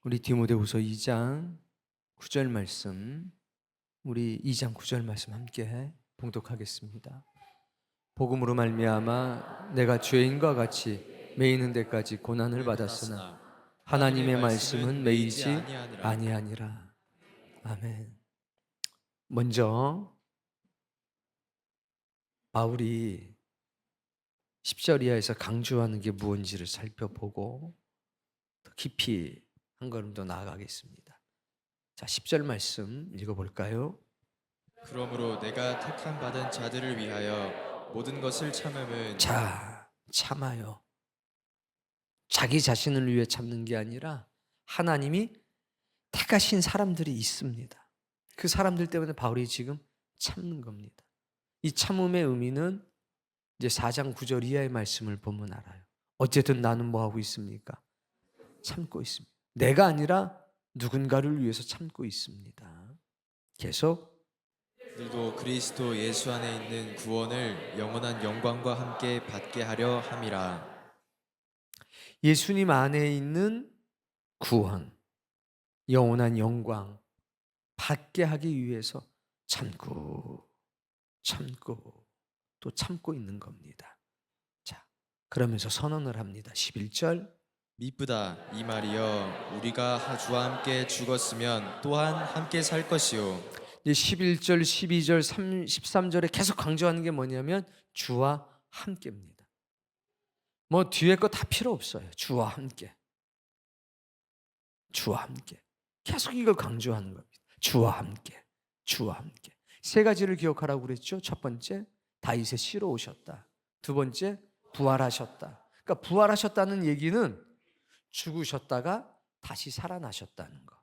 우리 디모데후서 2장 9절 말씀, 우리 2장 9절 말씀 함께 봉독하겠습니다. 복음으로 말미암아 내가 죄인과 같이 매이는 데까지 고난을 받았으나 하나님의 말씀은 매이지 아니하니라. 아멘. 먼저 바울이 10절 이하에서 강조하는 게 무엇인지를 살펴보고 더 깊이 한 걸음 더 나아가겠습니다. 자, 10절 말씀 읽어볼까요? 그러므로 내가 택함 받은 자들을 위하여 모든 것을 참음은 자, 참아요. 자기 자신을 위해 참는 게 아니라 하나님이 택하신 사람들이 있습니다. 그 사람들 때문에 바울이 지금 참는 겁니다. 이 참음의 의미는 이제 4장 9절 이하의 말씀을 보면 알아요. 어쨌든 나는 뭐 하고 있습니까? 참고 있습니다. 내가 아니라 누군가를 위해서 참고 있습니다. 계속 너희도 그리스도 예수 안에 있는 구원을 영원한 영광과 함께 받게 하려 함이라. 예수님 안에 있는 구원, 영원한 영광 받게 하기 위해서 참고 또 참고 있는 겁니다. 자, 그러면서 선언을 합니다. 11절 미쁘다 이 말이여 우리가 주와 함께 죽었으면 또한 함께 살 것이요. 이제 11절, 12절, 13절에 계속 강조하는 게 뭐냐면 주와 함께입니다. 뭐 뒤에 거 다 필요 없어요. 주와 함께. 주와 함께. 계속 이걸 강조하는 겁니다. 주와 함께. 주와 함께. 세 가지를 기억하라고 그랬죠. 첫 번째, 다윗의 씨로 오셨다. 두 번째, 부활하셨다. 그러니까 부활하셨다는 얘기는 죽으셨다가 다시 살아나셨다는 거.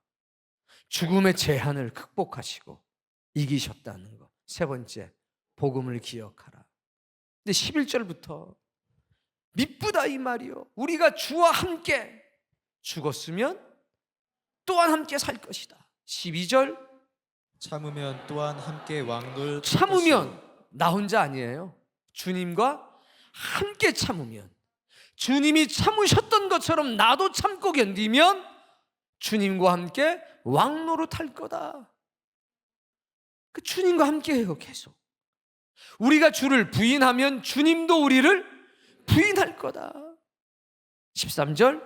죽음의 제한을 극복하시고 이기셨다는 거. 세 번째, 복음을 기억하라. 근데 11절부터 미쁘다 이 말이요. 우리가 주와 함께 죽었으면 또한 함께 살 것이다. 12절 참으면 또한 함께 왕노를 탈 참으면 것이요. 나 혼자 아니에요. 주님과 함께 참으면, 주님이 참으셨던 것처럼 나도 참고 견디면 주님과 함께 왕노릇할 거다. 그 주님과 함께 해요. 계속 우리가 주를 부인하면 주님도 우리를 부인할 거다. 13절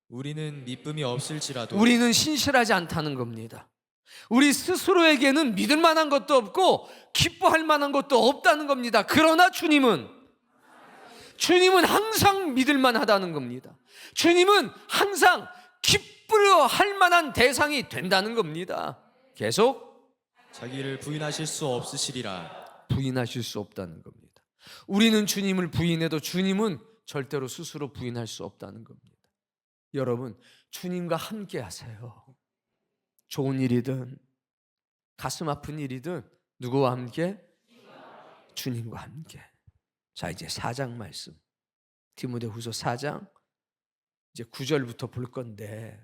우리는 미쁨이 없을지라도 우리는 신실하지 않다는 겁니다. 우리 스스로에게는 믿을 만한 것도 없고 기뻐할 만한 것도 없다는 겁니다. 그러나 주님은 항상 믿을 만하다는 겁니다. 주님은 항상 기뻐할 만한 대상이 된다는 겁니다. 계속 자기를 부인하실 수 없으시리라. 부인하실 수 없다는 겁니다. 우리는 주님을 부인해도 주님은 절대로 스스로 부인할 수 없다는 겁니다. 여러분, 주님과 함께 하세요. 좋은 일이든 가슴 아픈 일이든 누구와 함께? 주님과 함께. 자, 이제 4장 말씀. 디모데후서 4장 이제 9절부터 볼 건데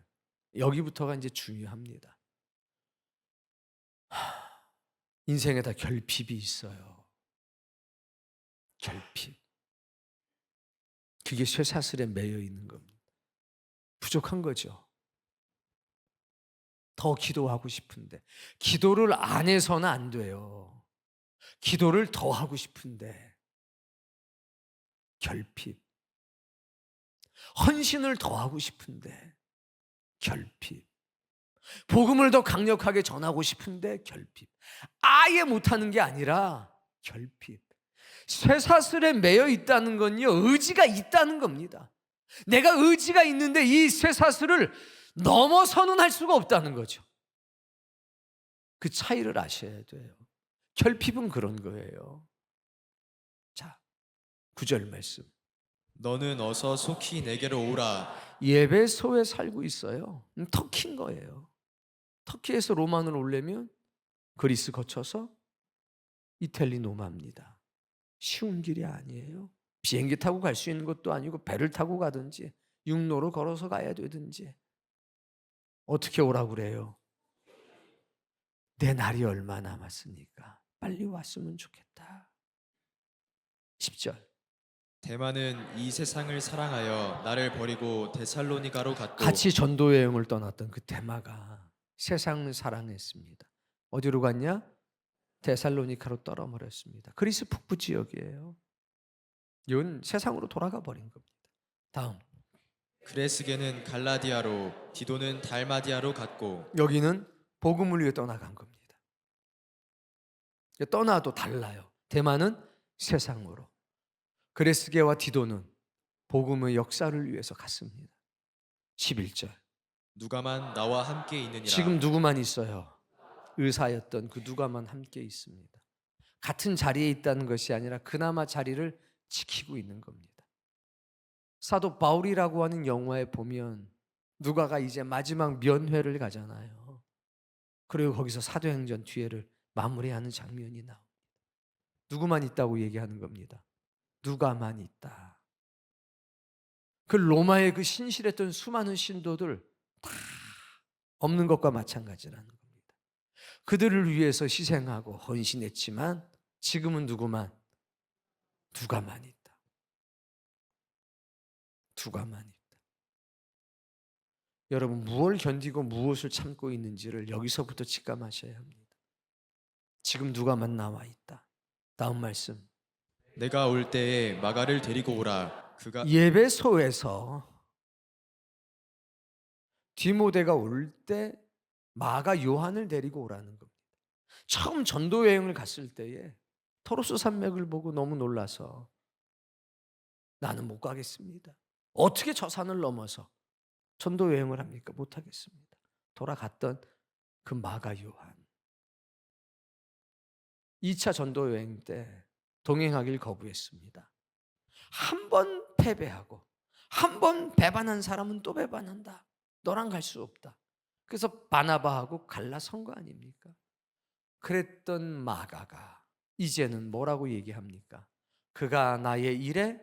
여기부터가 이제 중요합니다. 인생에 다 결핍이 있어요. 결핍. 그게 쇠사슬에 매여 있는 겁니다. 부족한 거죠. 더 기도하고 싶은데 기도를 안 해서는 안 돼요. 기도를 더 하고 싶은데 결핍. 헌신을 더 하고 싶은데 결핍. 복음을 더 강력하게 전하고 싶은데 결핍. 아예 못하는 게 아니라 결핍. 쇠사슬에 매여 있다는 건요, 의지가 있다는 겁니다. 내가 의지가 있는데 이 쇠사슬을 넘어서는 할 수가 없다는 거죠. 그 차이를 아셔야 돼요. 결핍은 그런 거예요. 자, 9절 말씀. 너는 어서 속히 내게로 오라. 예배소에 살고 있어요. 터키인 거예요. 터키에서 로마를 오려면 그리스 거쳐서 이탈리 노마입니다. 쉬운 길이 아니에요. 비행기 타고 갈 수 있는 것도 아니고 배를 타고 가든지 육로로 걸어서 가야 되든지. 어떻게 오라고 그래요? 내 날이 얼마 남았으니까 빨리 왔으면 좋겠다. 10절 대만은 이 세상을 사랑하여 나를 버리고 데살로니가로 갔고 같이 전도 여행을 떠났던 그 대마가 세상을 사랑했습니다. 어디로 갔냐? 데살로니카로 떠나버렸습니다. 그리스 북부 지역이에요. 이건 세상으로 돌아가 버린 겁니다. 다음, 그레스게는 갈라디아로 디도는 달마디아로 갔고 여기는 복음을 위해 떠나간 겁니다. 떠나도 달라요. 대만은 세상으로, 그레스게와 디도는 복음의 역사를 위해서 갔습니다. 11절. 누가만 나와 함께 있느니라. 지금 누구만 있어요? 의사였던 그 누가만 함께 있습니다. 같은 자리에 있다는 것이 아니라 그나마 자리를 지키고 있는 겁니다. 사도 바울이라고 하는 영화에 보면 누가가 이제 마지막 면회를 가잖아요. 그리고 거기서 사도행전 뒤에를 마무리하는 장면이 나옵니다. 누구만 있다고 얘기하는 겁니다. 누가만 있다. 그 로마의 그 신실했던 수많은 신도들 다 없는 것과 마찬가지라는 겁니다. 그들을 위해서 희생하고 헌신했지만 지금은 누가만 있다. 누가만 있다. 여러분, 무엇을 견디고 무엇을 참고 있는지를 여기서부터 직감하셔야 합니다. 지금 누가만 나와 있다. 다음 말씀. 내가 올 때에 마가를 데리고 오라. 그가 예배소에서 디모데가 올 때 마가 요한을 데리고 오라는 겁니다. 처음 전도 여행을 갔을 때에 토로스 산맥을 보고 너무 놀라서 나는 못 가겠습니다. 어떻게 저 산을 넘어서 전도 여행을 합니까? 못 하겠습니다. 돌아갔던 그 마가 요한. 2차 전도 여행 때 동행하길 거부했습니다. 한 번 패배하고 한 번 배반한 사람은 또 배반한다. 너랑 갈 수 없다. 그래서 바나바하고 갈라선 거 아닙니까? 그랬던 마가가 이제는 뭐라고 얘기합니까? 그가 나의 일에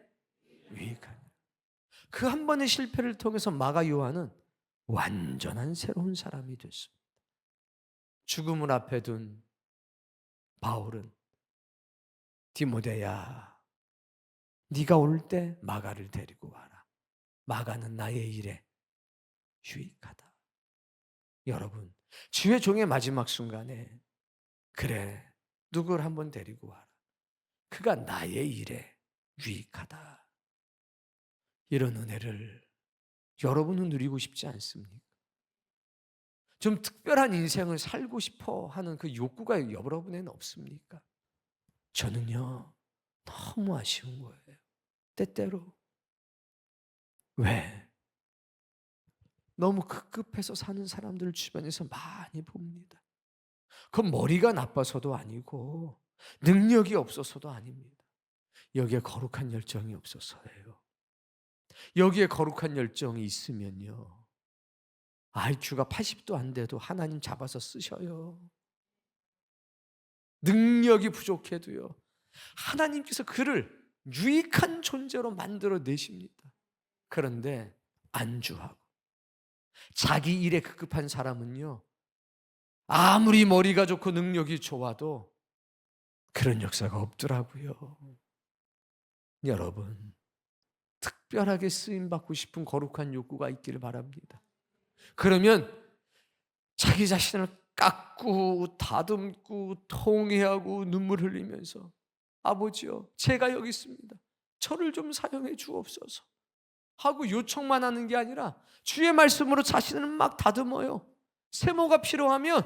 유익하니. 그 한 번의 실패를 통해서 마가 요한은 완전한 새로운 사람이 됐습니다. 죽음을 앞에 둔 바울은 디모데야, 네가 올 때 마가를 데리고 와라. 마가는 나의 일에 유익하다. 여러분, 주의 종의 마지막 순간에 그래, 누구를 한번 데리고 와라. 그가 나의 일에 유익하다. 이런 은혜를 여러분은 누리고 싶지 않습니까? 좀 특별한 인생을 살고 싶어 하는 그 욕구가 여러분에는 없습니까? 저는요, 너무 아쉬운 거예요. 때때로. 왜? 너무 급급해서 사는 사람들을 주변에서 많이 봅니다. 그건 머리가 나빠서도 아니고 능력이 없어서도 아닙니다. 여기에 거룩한 열정이 없어서예요. 여기에 거룩한 열정이 있으면요, IQ가 80도 안 돼도 하나님 잡아서 쓰셔요. 능력이 부족해도요, 하나님께서 그를 유익한 존재로 만들어 내십니다. 그런데 안주하고 자기 일에 급급한 사람은요, 아무리 머리가 좋고 능력이 좋아도 그런 역사가 없더라고요. 여러분, 특별하게 쓰임받고 싶은 거룩한 욕구가 있기를 바랍니다. 그러면 자기 자신을 깎고 다듬고 통회하고 눈물 흘리면서 아버지요, 제가 여기 있습니다. 저를 좀 사용해 주옵소서 하고 요청만 하는 게 아니라 주의 말씀으로 자신을 막 다듬어요. 세모가 필요하면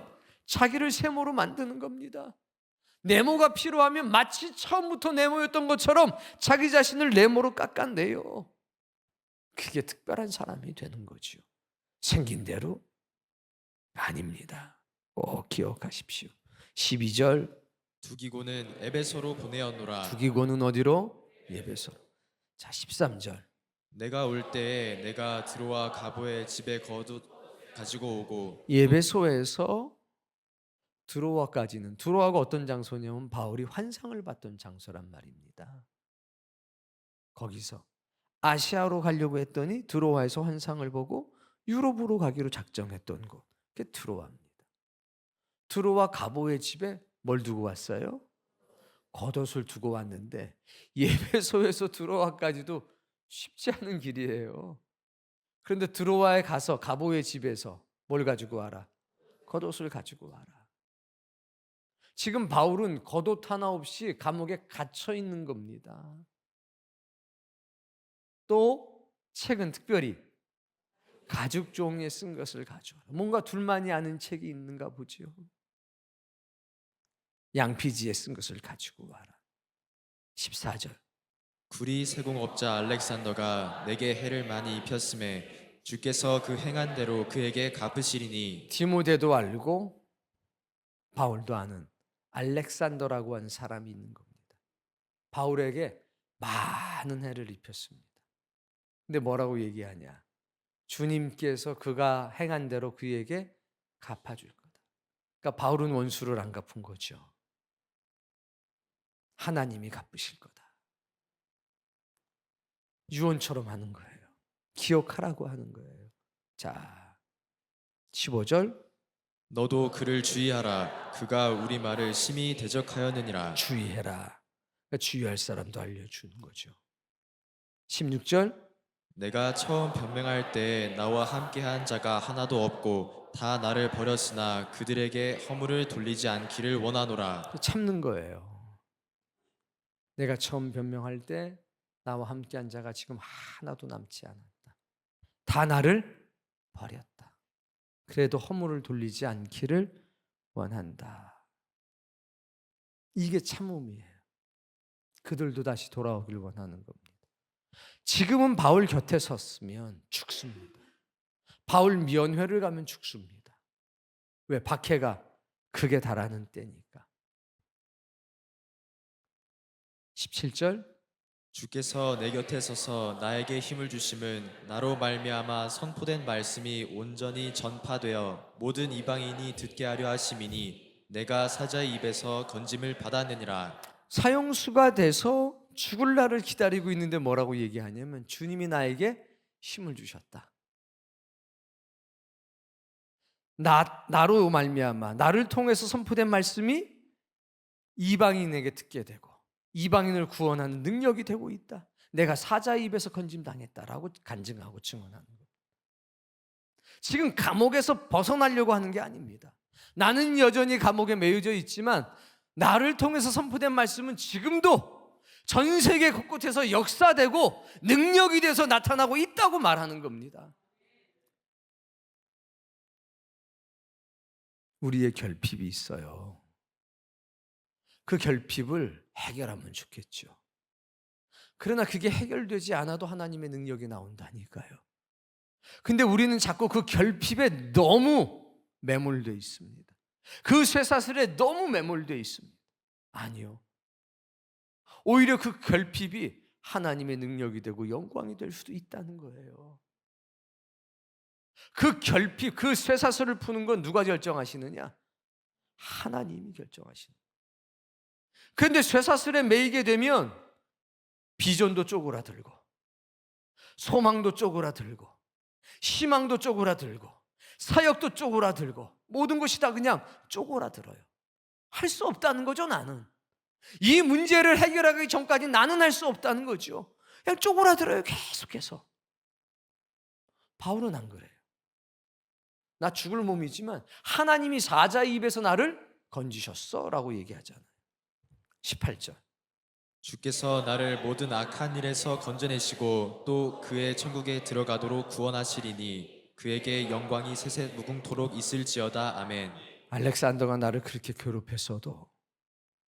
자기를 세모로 만드는 겁니다. 네모가 필요하면 마치 처음부터 네모였던 것처럼 자기 자신을 네모로 깎아내요. 그게 특별한 사람이 되는 거죠. 생긴 대로 아닙니다. 꼭 기억하십시오. 12절. 두기고는 에베소로 보내었노라. 두기고는 어디로? 예배소로. 자, 13절. 내가 올 때에 내가 드로아 가보의 집에 거두 가지고 오고. 예배소에서 드로아까지는, 드로아가 어떤 장소냐면 바울이 환상을 봤던 장소란 말입니다. 거기서 아시아로 가려고 했더니 드로아에서 환상을 보고 유럽으로 가기로 작정했던 곳, 그게 드로아입니다. 드로아 가보의 집에 뭘 두고 왔어요? 겉옷을 두고 왔는데 예배소에서 드로아까지도 쉽지 않은 길이에요. 그런데 드로아에 가서 가보의 집에서 뭘 가지고 와라? 겉옷을 가지고 와라. 지금 바울은 겉옷 하나 없이 감옥에 갇혀 있는 겁니다. 또 책은 특별히 가죽 종이에 쓴 것을 가져와라. 뭔가 둘만이 아는 책이 있는가 보지요. 양피지에 쓴 것을 가지고 와라. 14절. 구리 세공업자 알렉산더가 내게 해를 많이 입혔음에 주께서 그 행한 대로 그에게 갚으시리니. 디모데도 알고 바울도 아는 알렉산더라고 하는 사람이 있는 겁니다. 바울에게 많은 해를 입혔습니다. 근데 뭐라고 얘기하냐? 주님께서 그가 행한 대로 그에게 갚아줄 거다. 그러니까 바울은 원수를 안 갚은 거죠. 하나님이 갚으실 거다. 유언처럼 하는 거예요. 기억하라고 하는 거예요. 자, 15절. 너도 그를 주의하라. 그가 우리 말을 심히 대적하였느니라. 주의해라. 그러니까 주의할 사람도 알려주는 거죠. 16절. 내가 처음 변명할 때 나와 함께한 자가 하나도 없고 다 나를 버렸으나 그들에게 허물을 돌리지 않기를 원하노라. 참는 거예요. 내가 처음 변명할 때 나와 함께한 자가 지금 하나도 남지 않았다. 다 나를 버렸다. 그래도 허물을 돌리지 않기를 원한다. 이게 참음이에요. 그들도 다시 돌아오길 원하는 겁니다. 지금은 바울 곁에 섰으면 죽습니다. 바울 면회를 가면 죽습니다. 왜? 박해가 극에 달하는 때니까. 17절. 주께서 내 곁에 서서 나에게 힘을 주심은 나로 말미암아 선포된 말씀이 온전히 전파되어 모든 이방인이 듣게 하려 하심이니 내가 사자의 입에서 건짐을 받았느니라. 사형수가 돼서 죽을 날을 기다리고 있는데 뭐라고 얘기하냐면 주님이 나에게 힘을 주셨다. 나로 말미암아 나를 통해서 선포된 말씀이 이방인에게 듣게 되고 이방인을 구원하는 능력이 되고 있다. 내가 사자의 입에서 건짐당했다라고 간증하고 증언하는 것. 지금 감옥에서 벗어나려고 하는 게 아닙니다. 나는 여전히 감옥에 매여져 있지만 나를 통해서 선포된 말씀은 지금도 전 세계 곳곳에서 역사되고 능력이 돼서 나타나고 있다고 말하는 겁니다. 우리의 결핍이 있어요. 그 결핍을 해결하면 좋겠죠. 그러나 그게 해결되지 않아도 하나님의 능력이 나온다니까요. 근데 우리는 자꾸 그 결핍에 너무 매몰되어 있습니다. 그 쇠사슬에 너무 매몰되어 있습니다. 아니요. 오히려 그 결핍이 하나님의 능력이 되고 영광이 될 수도 있다는 거예요. 그 결핍, 그 쇠사슬을 푸는 건 누가 결정하시느냐? 하나님이 결정하시는 거예요. 그런데 쇠사슬에 매이게 되면 비전도 쪼그라들고 소망도 쪼그라들고 희망도 쪼그라들고 사역도 쪼그라들고 모든 것이 다 그냥 쪼그라들어요. 할 수 없다는 거죠. 나는 이 문제를 해결하기 전까지 나는 할 수 없다는 거죠. 그냥 쪼그라들어요. 계속해서. 바울은 안 그래요. 나 죽을 몸이지만 하나님이 사자의 입에서 나를 건지셨어 라고 얘기하잖아요. 18절. 주께서 나를 모든 악한 일에서 건져내시고 또 그의 천국에 들어가도록 구원하시리니 그에게 영광이 세세 무궁토록 있을지어다. 아멘. 알렉산더가 나를 그렇게 괴롭혔어도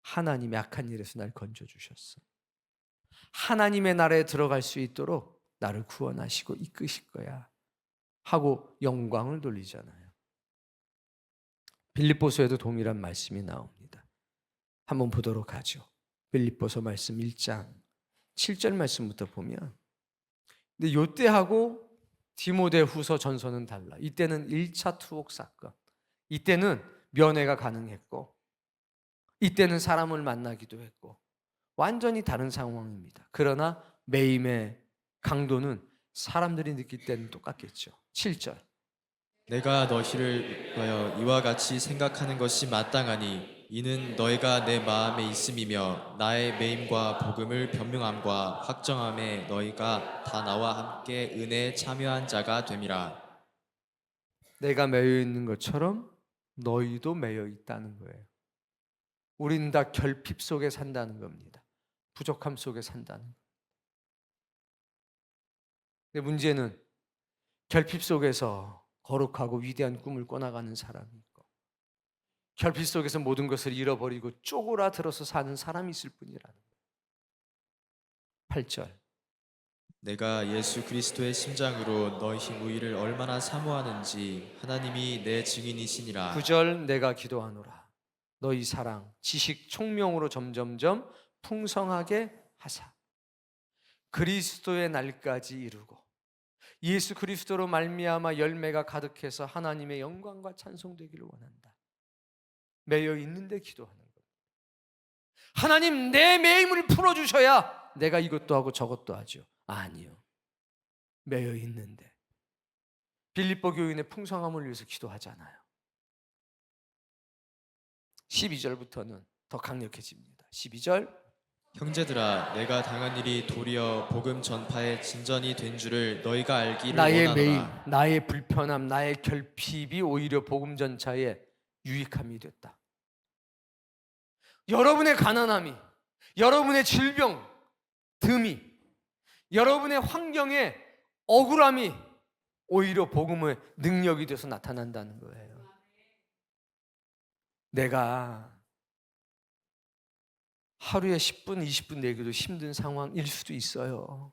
하나님의 악한 일에서 날 건져주셨어. 하나님의 나라에 들어갈 수 있도록 나를 구원하시고 이끄실 거야 하고 영광을 돌리잖아요. 빌립보서에도 동일한 말씀이 나옵니다. 한번 보도록 하죠. 빌립보서 말씀 1장 7절 말씀부터 보면, 근데 요때하고 디모데 후서 전서는 달라. 이때는 1차 투옥 사건, 이때는 면회가 가능했고 이때는 사람을 만나기도 했고 완전히 다른 상황입니다. 그러나 매임의 강도는 사람들이 느낄 때는 똑같겠죠. 7절. 내가 너희를 위하여 이와 같이 생각하는 것이 마땅하니 이는 너희가 내 마음에 있음이며 나의 매임과 복음을 변명함과 확정함에 너희가 다 나와 함께 은혜에 참여한 자가 됨이라. 내가 매여 있는 것처럼 너희도 매여 있다는 거예요. 우린 다 결핍 속에 산다는 겁니다. 부족함 속에 산다는 거예요. 근데 문제는 결핍 속에서 거룩하고 위대한 꿈을 꿔나가는 사람이 있고, 결핍 속에서 모든 것을 잃어버리고 쪼그라들어서 사는 사람이 있을 뿐이라는 거예요. 8절. 내가 예수 그리스도의 심장으로 너희 무의를 얼마나 사모하는지 하나님이 내 증인이시니라. 9절. 내가 기도하노라 너희 사랑 지식 총명으로 점점점 풍성하게 하사 그리스도의 날까지 이루고 예수 그리스도로 말미암아 열매가 가득해서 하나님의 영광과 찬송되기를 원한다. 매여 있는데 기도하는 것. 하나님 내 매임을 풀어주셔야 내가 이것도 하고 저것도 하죠. 아니요. 매여 있는데. 빌립보 교인의 풍성함을 위해서 기도하잖아요. 12절부터는 더 강력해집니다. 12절. 형제들아, 내가 당한 일이 도리어 복음 전파의 진전이 된 줄을 너희가 알기를 나의 원하노라. 매임, 나의 불편함, 나의 결핍이 오히려 복음 전차에 유익함이 됐다. 여러분의 가난함이, 여러분의 질병, 듬이, 여러분의 환경의 억울함이 오히려 복음의 능력이 돼서 나타난다는 거예요. 내가 하루에 10분, 20분 내기도 힘든 상황일 수도 있어요.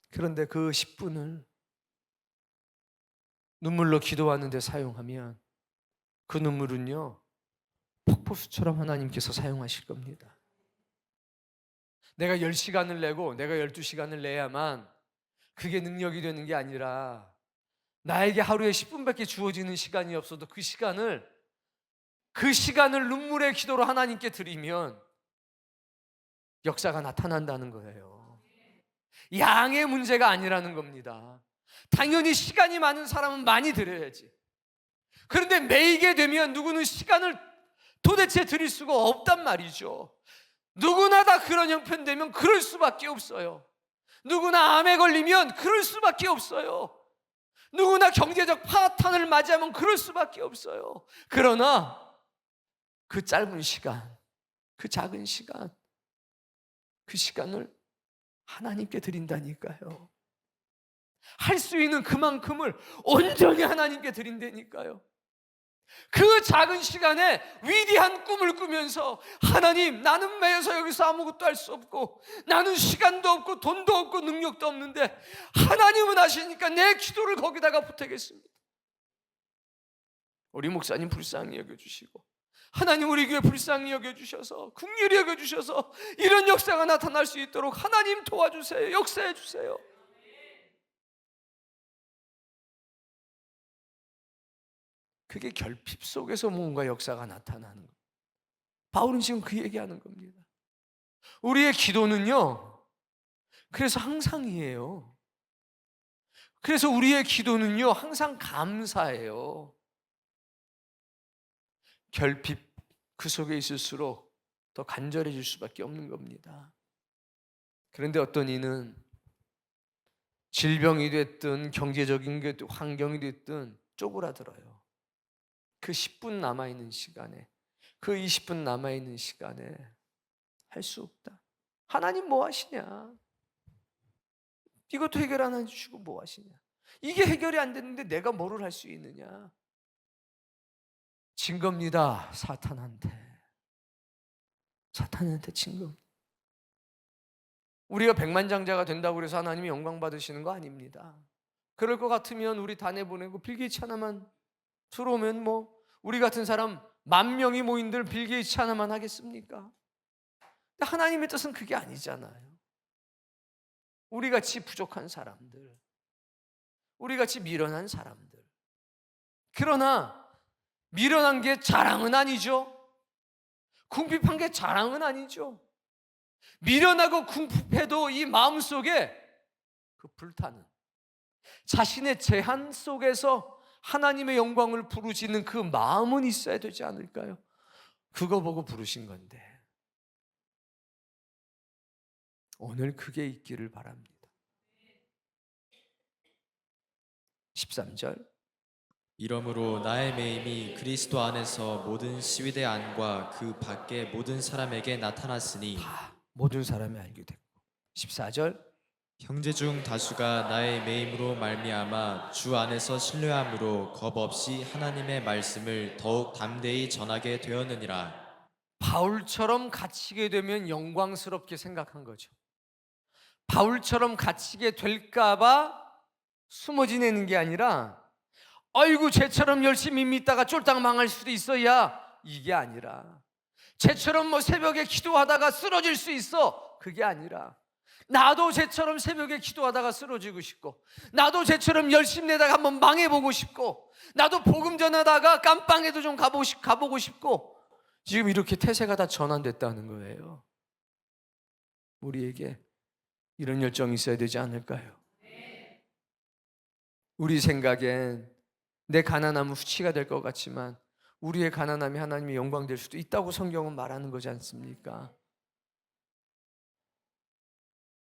그런데 그 10분을 눈물로 기도하는 데 사용하면 그 눈물은요, 폭포수처럼 하나님께서 사용하실 겁니다. 내가 10시간을 내고 내가 12시간을 내야만 그게 능력이 되는 게 아니라 나에게 하루에 10분밖에 주어지는 시간이 없어도 그 시간을 눈물의 기도로 하나님께 드리면 역사가 나타난다는 거예요. 양의 문제가 아니라는 겁니다. 당연히 시간이 많은 사람은 많이 드려야지. 그런데 매이게 되면 누구는 시간을 도대체 드릴 수가 없단 말이죠. 누구나 다 그런 형편되면 그럴 수밖에 없어요. 누구나 암에 걸리면 그럴 수밖에 없어요. 누구나 경제적 파탄을 맞이하면 그럴 수밖에 없어요. 그러나 그 짧은 시간, 그 작은 시간, 그 시간을 하나님께 드린다니까요. 할 수 있는 그만큼을 온전히 하나님께 드린다니까요. 그 작은 시간에 위대한 꿈을 꾸면서 하나님, 나는 매여서 여기서 아무것도 할 수 없고 나는 시간도 없고 돈도 없고 능력도 없는데 하나님은 하시니까 내 기도를 거기다가 보태겠습니다. 우리 목사님 불쌍히 여겨주시고 하나님 우리 교회 불쌍히 여겨주셔서 긍휼히 여겨주셔서 이런 역사가 나타날 수 있도록 하나님 도와주세요. 역사해 주세요. 그게 결핍 속에서 뭔가 역사가 나타나는 거예요. 바울은 지금 그 얘기하는 겁니다. 우리의 기도는요, 그래서 항상이에요. 그래서 우리의 기도는요, 항상 감사해요. 결핍 그 속에 있을수록 더 간절해질 수밖에 없는 겁니다. 그런데 어떤 이는 질병이 됐든 경제적인 게 환경이 됐든 쪼그라들어요. 그 10분 남아있는 시간에, 그 20분 남아있는 시간에 할 수 없다. 하나님 뭐 하시냐? 이것도 해결 안 해주시고 뭐 하시냐? 이게 해결이 안 됐는데 내가 뭐를 할 수 있느냐? 진 겁니다. 사탄한테 진 겁니다. 우리가 백만장자가 된다고 해서 하나님이 영광 받으시는 거 아닙니다. 그럴 것 같으면 우리 다 내보내고 빌 게이츠 하나만 들어오면 뭐 우리 같은 사람 10,000명이 모인들 빌 게이츠 하나만 하겠습니까? 근데 하나님의 뜻은 그게 아니잖아요. 우리같이 부족한 사람들, 우리같이 미련한 사람들. 그러나 미련한 게 자랑은 아니죠. 궁핍한 게 자랑은 아니죠. 미련하고 궁핍해도 이 마음속에 그 불타는 자신의 제한 속에서 하나님의 영광을 부르시는 그 마음은 있어야 되지 않을까요? 그거 보고 부르신 건데 오늘 그게 있기를 바랍니다. 13절 이러므로 나의 매임이 그리스도 안에서 모든 시위대 안과 그 밖의 모든 사람에게 나타났으니 다 모든 사람이 알게 됐고 14절 형제 중 다수가 나의 매임으로 말미암아 주 안에서 신뢰함으로 겁 없이 하나님의 말씀을 더욱 담대히 전하게 되었느니라. 바울처럼 갇히게 되면 영광스럽게 생각한 거죠. 바울처럼 갇히게 될까봐 숨어 지내는 게 아니라 아이고 쟤처럼 열심히 믿다가 쫄딱 망할 수도 있어야 이게 아니라 쟤처럼 뭐 새벽에 기도하다가 쓰러질 수 있어 그게 아니라 나도 쟤처럼 새벽에 기도하다가 쓰러지고 싶고 나도 쟤처럼 열심히 내다가 한번 망해보고 싶고 나도 복음 전하다가 깜빵에도 좀 가보고 싶고 지금 이렇게 태세가 다 전환됐다는 거예요. 우리에게 이런 열정이 있어야 되지 않을까요? 우리 생각엔 내 가난함은 후치가 될 것 같지만 우리의 가난함이 하나님의 영광 될 수도 있다고 성경은 말하는 거지 않습니까?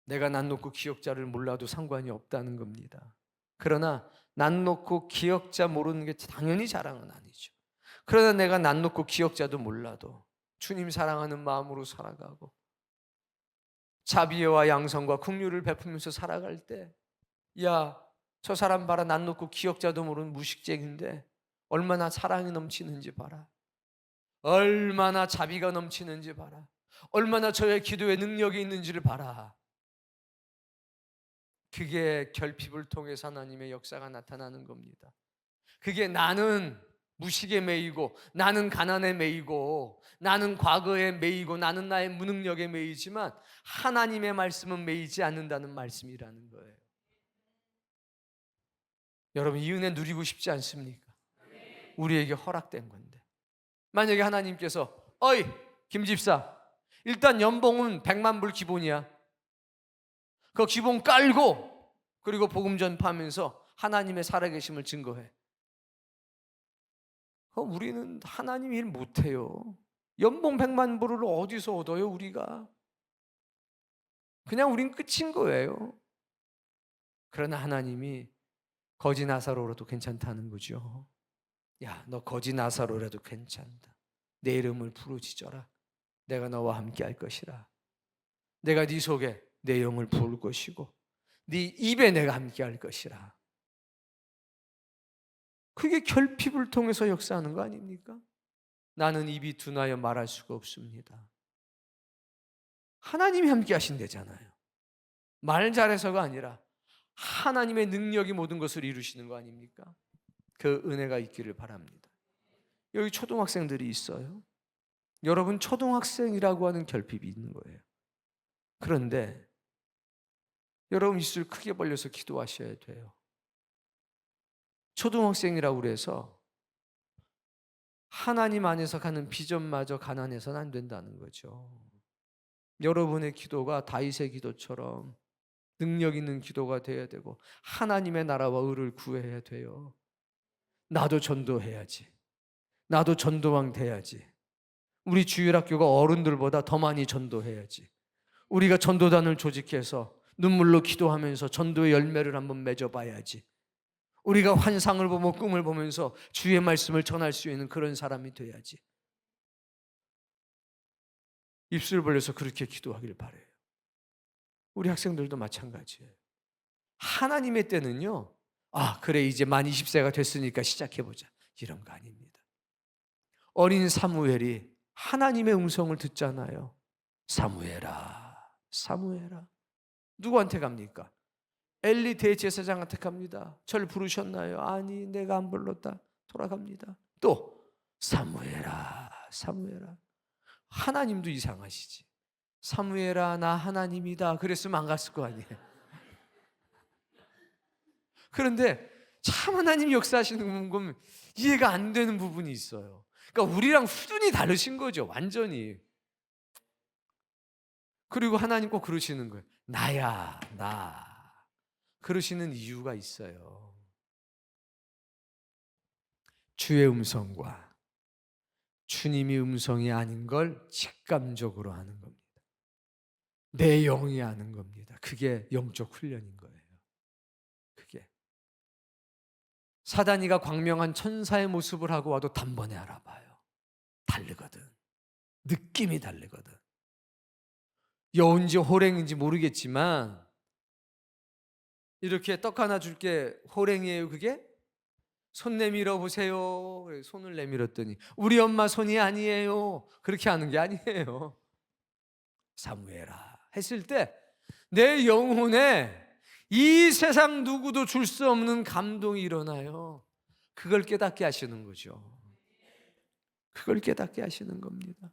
내가 난 놓고 기억자를 몰라도 상관이 없다는 겁니다. 그러나 난 놓고 기억자 모르는 게 당연히 자랑은 아니죠. 그러나 내가 난 놓고 기억자도 몰라도 주님 사랑하는 마음으로 살아가고 자비와 양성과 긍휼을 베풀면서 살아갈 때 야, 저 사람 봐라 난 놓고 기억자도 모르는 무식쟁인데 얼마나 사랑이 넘치는지 봐라. 얼마나 자비가 넘치는지 봐라. 얼마나 저의 기도에 능력이 있는지를 봐라. 그게 결핍을 통해서 하나님의 역사가 나타나는 겁니다. 그게 나는 무식에 매이고 나는 가난에 매이고 나는 과거에 매이고 나는 나의 무능력에 매이지만 하나님의 말씀은 매이지 않는다는 말씀이라는 거예요. 여러분 이 은혜 누리고 싶지 않습니까? 우리에게 허락된 건데 만약에 하나님께서 어이 김 집사 일단 연봉은 100만 불 기본이야. 그 기본 깔고 그리고 복음 전파하면서 하나님의 살아계심을 증거해. 우리는 하나님 일 못해요. 연봉 100만 불을 어디서 얻어요 우리가? 그냥 우린 끝인 거예요. 그러나 하나님이 거지 나사로라도 괜찮다는 거죠. 야, 너 거지 나사로라도 괜찮다. 내 이름을 부르짖어라. 내가 너와 함께 할 것이라. 내가 네 속에 내 영을 부을 것이고 네 입에 내가 함께 할 것이라. 그게 결핍을 통해서 역사하는 거 아닙니까? 나는 입이 둔하여 말할 수가 없습니다. 하나님이 함께 하신대잖아요. 말 잘해서가 아니라 하나님의 능력이 모든 것을 이루시는 거 아닙니까? 그 은혜가 있기를 바랍니다. 여기 초등학생들이 있어요. 여러분 초등학생이라고 하는 결핍이 있는 거예요. 그런데 여러분 입술 크게 벌려서 기도하셔야 돼요. 초등학생이라고 그래서 하나님 안에서 가는 비전마저 가난해서는 안 된다는 거죠. 여러분의 기도가 다윗의 기도처럼 능력 있는 기도가 돼야 되고 하나님의 나라와 의를 구해야 돼요. 나도 전도해야지. 나도 전도왕 돼야지. 우리 주일학교가 어른들보다 더 많이 전도해야지. 우리가 전도단을 조직해서 눈물로 기도하면서 전도의 열매를 한번 맺어봐야지. 우리가 환상을 보고 꿈을 보면서 주의 말씀을 전할 수 있는 그런 사람이 돼야지. 입술 벌려서 그렇게 기도하길 바라요. 우리 학생들도 마찬가지예요. 하나님의 때는요. 아, 그래 이제 만 20세가 됐으니까 시작해보자. 이런 거 아닙니다. 어린 사무엘이 하나님의 음성을 듣잖아요. 사무엘아, 사무엘아. 누구한테 갑니까? 엘리 대제사장한테 갑니다. 저를 부르셨나요? 아니, 내가 안 불렀다. 돌아갑니다. 또 사무엘아, 사무엘아. 하나님도 이상하시지. 사무엘아, 나 하나님이다. 그랬으면 안 갔을 거 아니에요. 그런데 참 하나님 역사하시는 건 이해가 안 되는 부분이 있어요. 그러니까 우리랑 수준이 다르신 거죠. 완전히. 그리고 하나님 꼭 그러시는 거예요. 나야, 나. 그러시는 이유가 있어요. 주의 음성과 주님이 음성이 아닌 걸 직감적으로 아는 겁니다. 내 영이 아는 겁니다. 그게 영적 훈련인 거예요. 그게 사단이가 광명한 천사의 모습을 하고 와도 단번에 알아봐요. 다르거든. 느낌이 다르거든. 여운지 호랭인지 모르겠지만 이렇게 떡 하나 줄게, 호랭이에요 그게? 손 내밀어 보세요. 손을 내밀었더니 우리 엄마 손이 아니에요. 그렇게 하는 게 아니에요. 사무엘아 했을 때 내 영혼에 이 세상 누구도 줄 수 없는 감동이 일어나요. 그걸 깨닫게 하시는 거죠. 그걸 깨닫게 하시는 겁니다.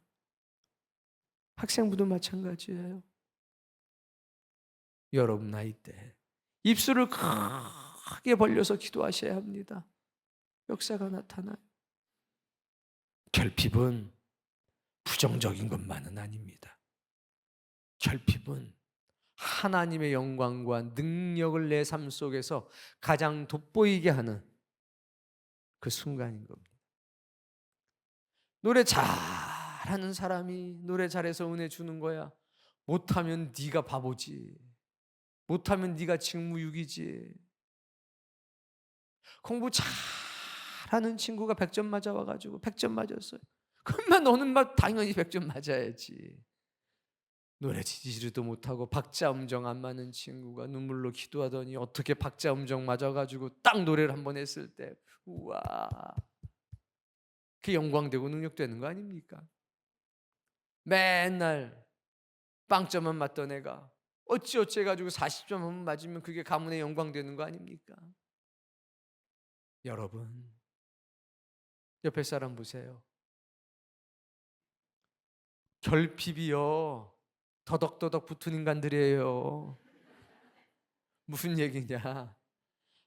학생부도 마찬가지예요. 여러분 나이 때 입술을 크게 벌려서 기도하셔야 합니다. 역사가 나타나요. 결핍은 부정적인 것만은 아닙니다. 결핍은 하나님의 영광과 능력을 내 삶 속에서 가장 돋보이게 하는 그 순간인 겁니다. 노래 잘하는 사람이 노래 잘해서 은혜 주는 거야. 못하면 네가 바보지. 못하면 네가 직무유기지. 공부 잘하는 친구가 100점 맞아와가지고 100점 맞았어요. 그러면 너는 막 당연히 100점 맞아야지. 노래 지지도 못하고 박자 음정 안 맞는 친구가 눈물로 기도하더니 어떻게 박자 음정 맞아가지고 딱 노래를 한번 했을 때 우와, 그게 영광되고 능력되는 거 아닙니까? 맨날 빵점만 맞던 애가 어찌어찌 해가지고 40점 한번 맞으면 그게 가문의 영광되는 거 아닙니까? 여러분 옆에 사람 보세요. 결핍이요 더덕더덕 붙은 인간들이에요. 무슨 얘기냐?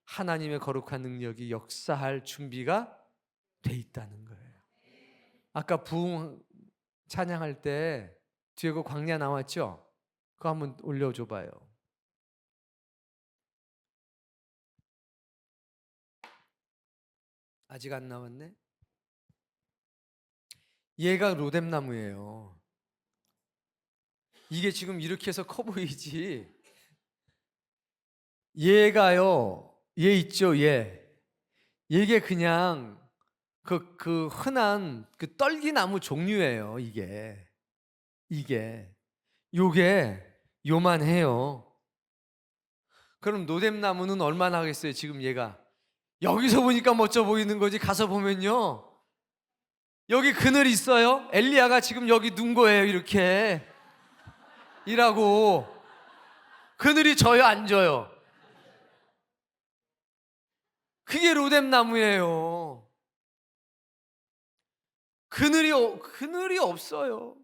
하나님의 거룩한 능력이 역사할 준비가 돼 있다는 거예요. 아까 부흥 찬양할 때 뒤에 그 광야 나왔죠? 그거 한번 올려줘 봐요. 아직 안 나왔네? 얘가 로뎀나무예요. 이게 지금 이렇게 해서 커 보이지. 얘가요, 얘 있죠, 얘. 이게 그냥 그 흔한 그 떨기나무 종류예요, 요게 요만해요. 그럼 노뎀나무는 얼마나 하겠어요, 지금 얘가? 여기서 보니까 멋져 보이는 거지, 가서 보면요. 여기 그늘 있어요? 엘리야가 지금 여기 둔 거예요, 이렇게. 이라고. 그늘이 져요, 안 져요? 그게 로뎀나무예요. 그늘이 없어요.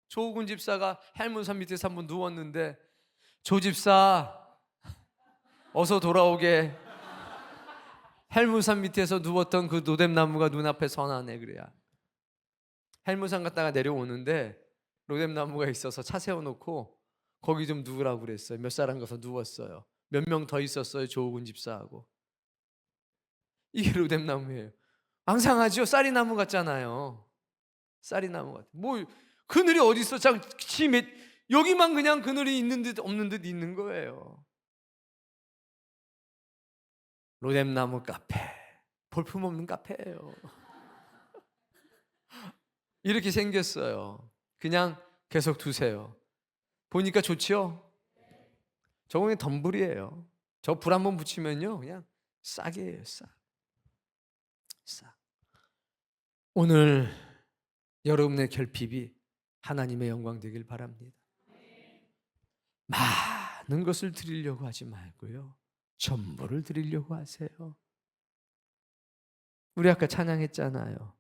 조우근 집사가 헬문산 밑에서 한번 누웠는데 조 집사 어서 돌아오게. 헬문산 밑에서 누웠던 그 로뎀나무가 눈앞에 선하네 그래야. 헬문산 갔다가 내려오는데 로뎀나무가 있어서 차 세워놓고 거기 좀 누우라고 그랬어요. 몇 사람 가서 누웠어요. 몇 명 더 있었어요. 조우근 집사하고. 이게 로뎀나무예요. 앙상하죠? 쌀이나무 같잖아요. 쌀이나무 같아. 뭐 그늘이 어디 있어? 여기만 그냥 그늘이 있는 듯 없는 듯 있는 거예요. 로뎀나무 카페, 볼품없는 카페예요. 이렇게 생겼어요. 그냥 계속 두세요. 보니까 좋죠? 저거는 덤불이에요. 저 불 한번 붙이면요 그냥 싹이에요. 싹. 오늘 여러분의 결핍이 하나님의 영광 되길 바랍니다. 많은 것을 드리려고 하지 말고요, 전부를 드리려고 하세요. 우리 아까 찬양했잖아요.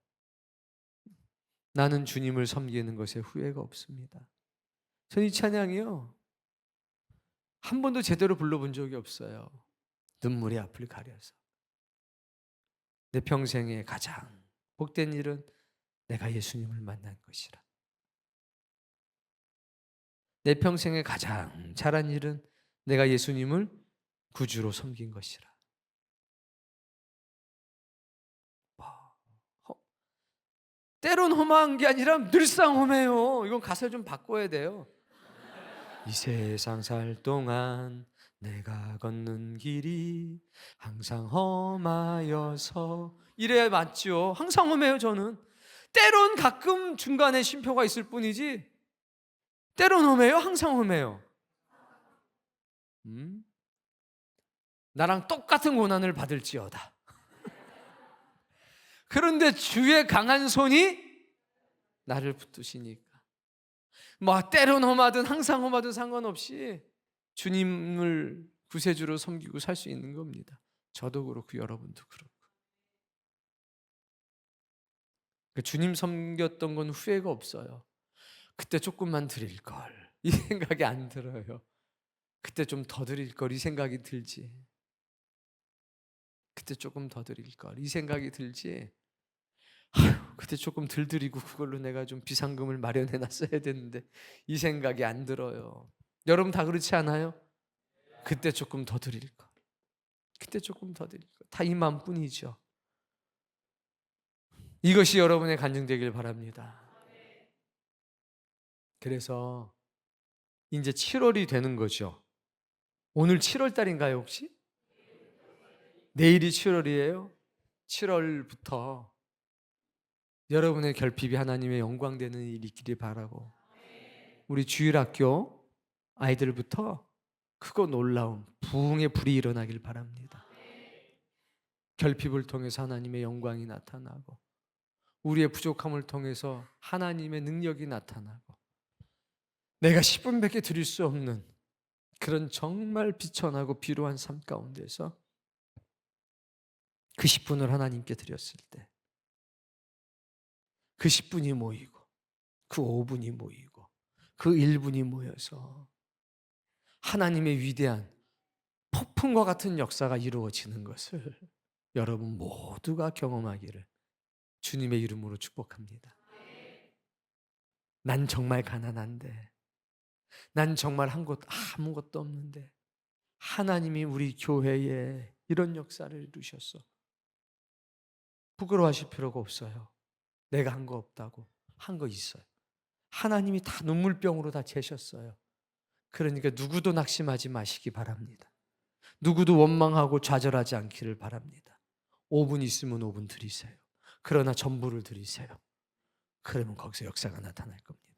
나는 주님을 섬기는 것에 후회가 없습니다. 전 이 찬양이요 한 번도 제대로 불러본 적이 없어요. 눈물의 앞을 가려서. 내 평생에 가장 복된 일은 내가 예수님을 만난 것이라. 내 평생에 가장 잘한 일은 내가 예수님을 구주로 섬긴 것이라. 때론 험한 게 아니라 늘상 험해요. 이건 가사를 좀 바꿔야 돼요. 이 세상 살 동안 내가 걷는 길이 항상 험하여서, 이래야 맞죠. 항상 험해요. 저는 때론 가끔 중간에 쉼표가 있을 뿐이지 때론 험해요. 항상 험해요. 나랑 똑같은 고난을 받을지어다. 그런데 주의 강한 손이 나를 붙드시니까, 뭐 때론 험하든 항상 험하든 상관없이 주님을 구세주로 섬기고 살 수 있는 겁니다. 저도 그렇고 여러분도 그렇고. 주님 섬겼던 건 후회가 없어요. 그때 조금만 드릴 걸, 이 생각이 안 들어요. 그때 좀 더 드릴 걸, 이 생각이 들지. 그때 조금 더 드릴 걸, 이 생각이 들지. 아휴, 그때 조금 덜 드리고 그걸로 내가 좀 비상금을 마련해 놨어야 되는데, 이 생각이 안 들어요. 여러분 다 그렇지 않아요? 그때 조금 더 드릴 걸, 그때 조금 더 드릴 걸, 다 이 마음뿐이죠. 이것이 여러분의 간증되길 바랍니다. 그래서 이제 7월이 되는 거죠. 오늘 7월 달인가요 혹시? 내일이 7월이에요. 7월부터 여러분의 결핍이 하나님의 영광 되는 일이 있기를 바라고, 우리 주일학교 아이들부터 크고 놀라운 부흥의 불이 일어나길 바랍니다. 결핍을 통해서 하나님의 영광이 나타나고, 우리의 부족함을 통해서 하나님의 능력이 나타나고, 내가 10분밖에 드릴 수 없는 그런 정말 비천하고 비루한 삶 가운데서 그 10분을 하나님께 드렸을 때, 그 10분이 모이고 그 5분이 모이고 그 1분이 모여서 하나님의 위대한 폭풍과 같은 역사가 이루어지는 것을 여러분 모두가 경험하기를 주님의 이름으로 축복합니다. 난 정말 가난한데, 난 정말 아무것도 없는데 하나님이 우리 교회에 이런 역사를 이루셨어. 부끄러워하실 필요가 없어요. 내가 한 거 없다고. 한 거 있어요. 하나님이 다 눈물병으로 다 재셨어요. 그러니까 누구도 낙심하지 마시기 바랍니다. 누구도 원망하고 좌절하지 않기를 바랍니다. 5분 있으면 5분 드리세요. 그러나 전부를 드리세요. 그러면 거기서 역사가 나타날 겁니다.